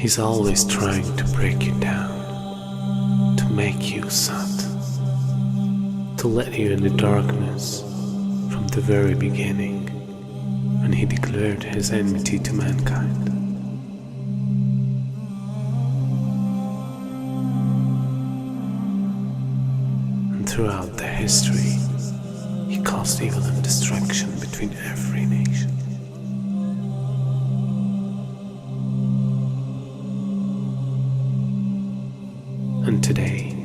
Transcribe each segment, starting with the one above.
He's always trying to break you down, to make you sad, to let you in the darkness from the very beginning, when he declared his enmity to mankind. And throughout the history, he caused evil and destruction between every nation. And today,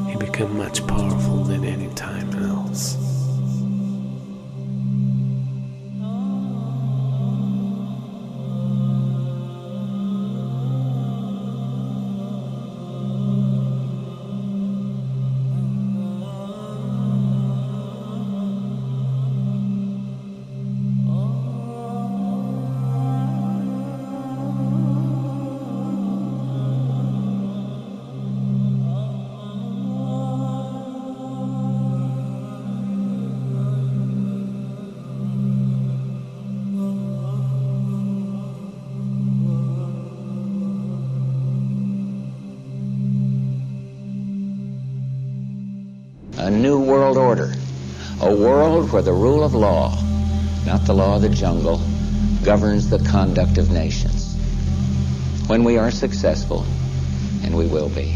he became much powerful than any time else. A new world order, a world where the rule of law, not the law of the jungle, governs the conduct of nations. When we are successful, and we will be,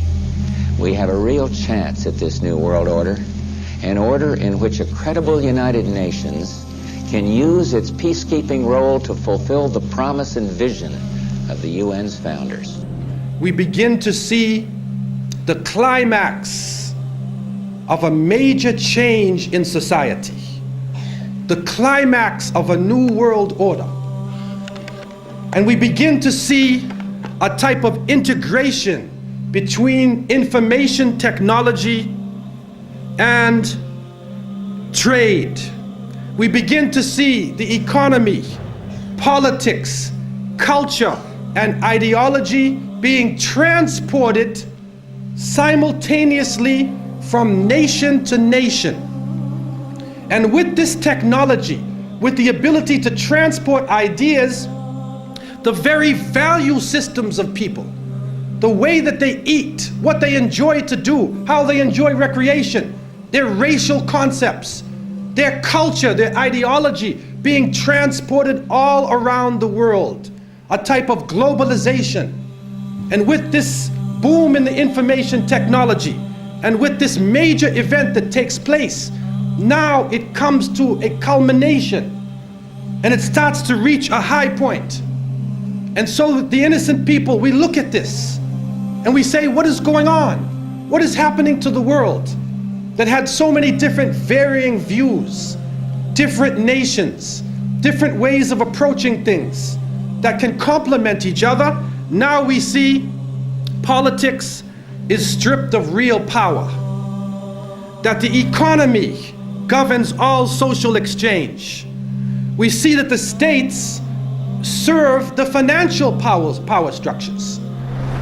we have a real chance at this new world order, an order in which a credible United Nations can use its peacekeeping role to fulfill the promise and vision of the UN's founders. We begin to see the climax of a major change in society, the climax of a new world order. And we begin to see a type of integration between information technology and trade. We begin to see the economy, politics, culture, and ideology being transported simultaneously from nation to nation. And with this technology, with the ability to transport ideas, the very value systems of people, the way that they eat, what they enjoy to do, how they enjoy recreation, their racial concepts, their culture, their ideology being transported all around the world, a type of globalization. And with this boom in the information technology, and with this major event that takes place, now it comes to a culmination and it starts to reach a high point. And so the innocent people, we look at this and we say, what is going on? What is happening to the world that had so many different varying views, different nations, different ways of approaching things that can complement each other? Now we see politics is stripped of real power, that the economy governs all social exchange. We see that the states serve the financial power structures,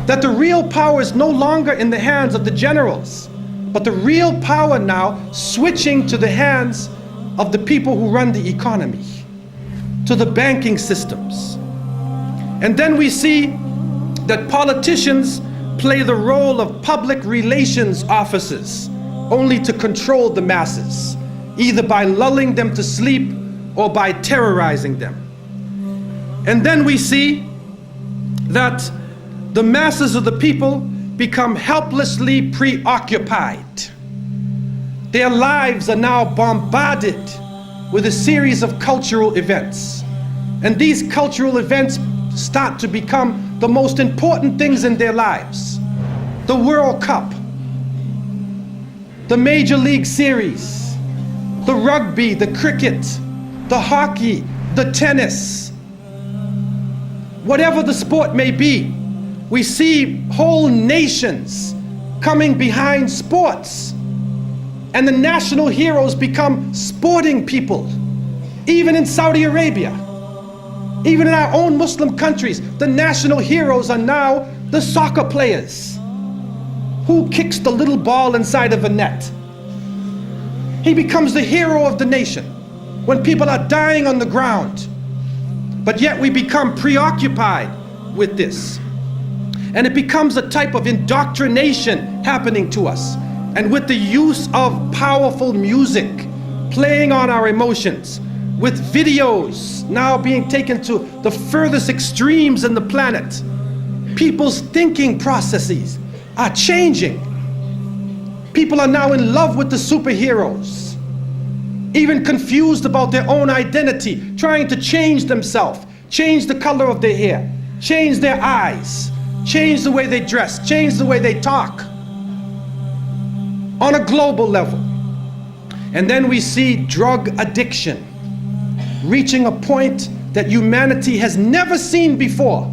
that the real power is no longer in the hands of the generals, but the real power now switching to the hands of the people who run the economy, to the banking systems. And then we see that politicians play the role of public relations officers, only to control the masses, either by lulling them to sleep or by terrorizing them. And then we see that the masses of the people become helplessly preoccupied. Their lives are now bombarded with a series of cultural events. And these cultural events start to become the most important things in their lives. The World Cup, the Major League Series, the rugby, the cricket, the hockey, the tennis. Whatever the sport may be, we see whole nations coming behind sports. And the national heroes become sporting people. Even in Saudi Arabia, even in our own Muslim countries, the national heroes are now the soccer players. Who kicks the little ball inside of a net? He becomes the hero of the nation when people are dying on the ground. But yet we become preoccupied with this. And it becomes a type of indoctrination happening to us. And with the use of powerful music playing on our emotions, with videos now being taken to the furthest extremes in the planet, people's thinking processes are changing. People are now in love with the superheroes, even confused about their own identity, trying to change themselves, change the color of their hair, change their eyes, change the way they dress, change the way they talk on a global level. And then we see drug addiction reaching a point that humanity has never seen before.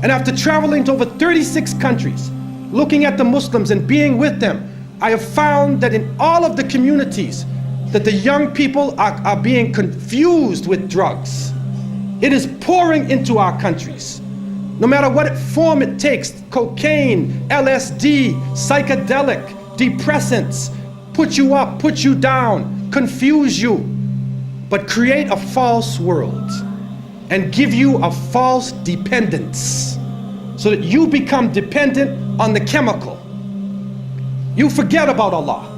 And after traveling to over 36 countries, looking at the Muslims and being with them, I have found that in all of the communities that the young people are being confused with drugs. It is pouring into our countries. No matter what form it takes, cocaine, LSD, psychedelic, depressants, put you up, put you down, confuse you, but create a false world and give you a false dependence so that you become dependent on the chemical. You forget about Allah.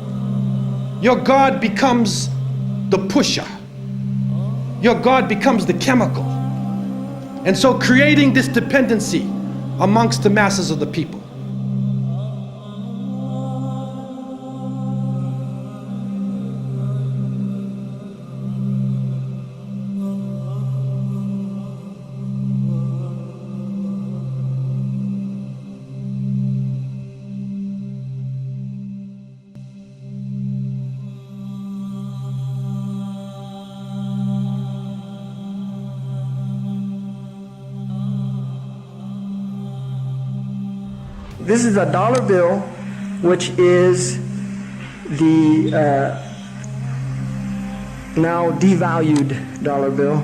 Your God becomes the pusher. Your God becomes the chemical. And so creating this dependency amongst the masses of the people. This is a dollar bill, which is the now devalued dollar bill.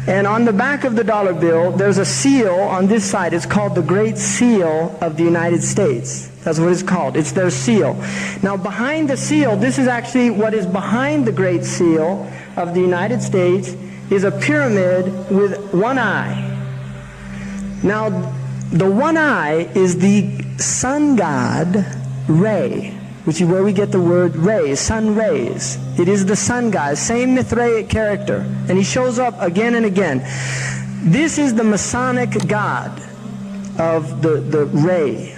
And on the back of the dollar bill, there's a seal on this side. It's called the Great Seal of the United States. That's what it's called. It's their seal. Now behind the seal, this is actually what is behind the Great Seal of the United States, is a pyramid with one eye. Now the one eye is the sun god Re, which is where we get the word ray, sun rays. It is the sun god, same Mithraic character, and he shows up again and again. This is the Masonic god of the ray.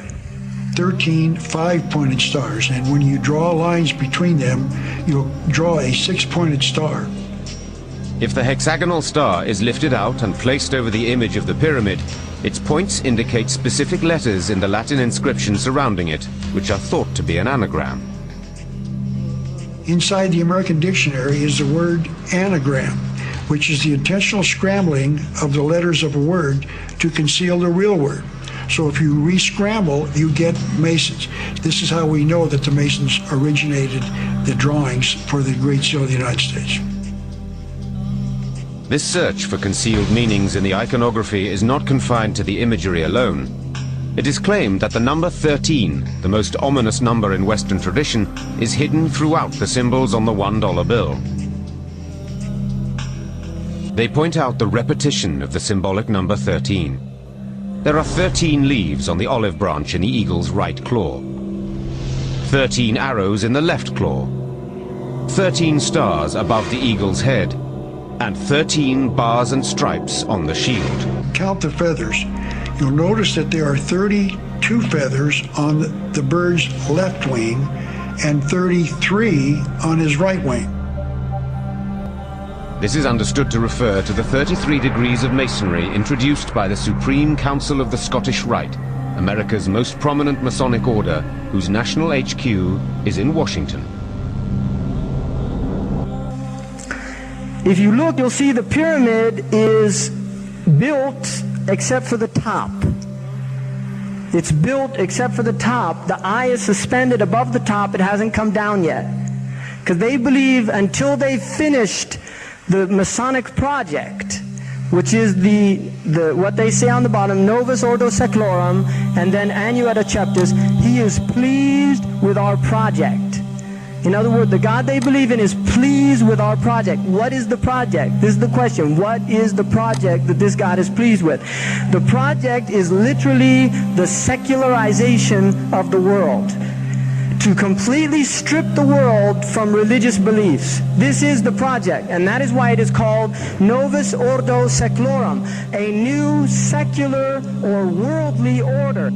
13 5-pointed stars, and when you draw lines between them, you'll draw a 6-pointed star. If the hexagonal star is lifted out and placed over the image of the pyramid, its points indicate specific letters in the Latin inscription surrounding it, which are thought to be an anagram. Inside the American dictionary is the word anagram, which is the intentional scrambling of the letters of a word to conceal the real word. So if you re-scramble, you get Masons. This is how we know that the Masons originated the drawings for the Great Seal of the United States. This search for concealed meanings in the iconography is not confined to the imagery alone. It is claimed that the number 13, the most ominous number in Western tradition, is hidden throughout the symbols on the $1 bill. They point out the repetition of the symbolic number 13. There are 13 leaves on the olive branch in the eagle's right claw, 13 arrows in the left claw, 13 stars above the eagle's head, and 13 bars and stripes on the shield. Count the feathers. You'll notice that there are 32 feathers on the bird's left wing and 33 on his right wing. This is understood to refer to the 33 degrees of Masonry introduced by the Supreme Council of the Scottish Rite, America's most prominent Masonic order, whose national HQ is in Washington. If you look, you'll see the pyramid is built except for the top. It's built except for the top. The eye is suspended above the top. It hasn't come down yet. Because they believe until they finished the Masonic project, which is what they say on the bottom, Novus Ordo Seclorum, and then Annueta Chapters, he is pleased with our project. In other words, the God they believe in is pleased with our project. What is the project? This is the question. What is the project that this God is pleased with? The project is literally the secularization of the world. To completely strip the world from religious beliefs. This is the project, and that is why it is called Novus Ordo Seclorum, a new secular or worldly order.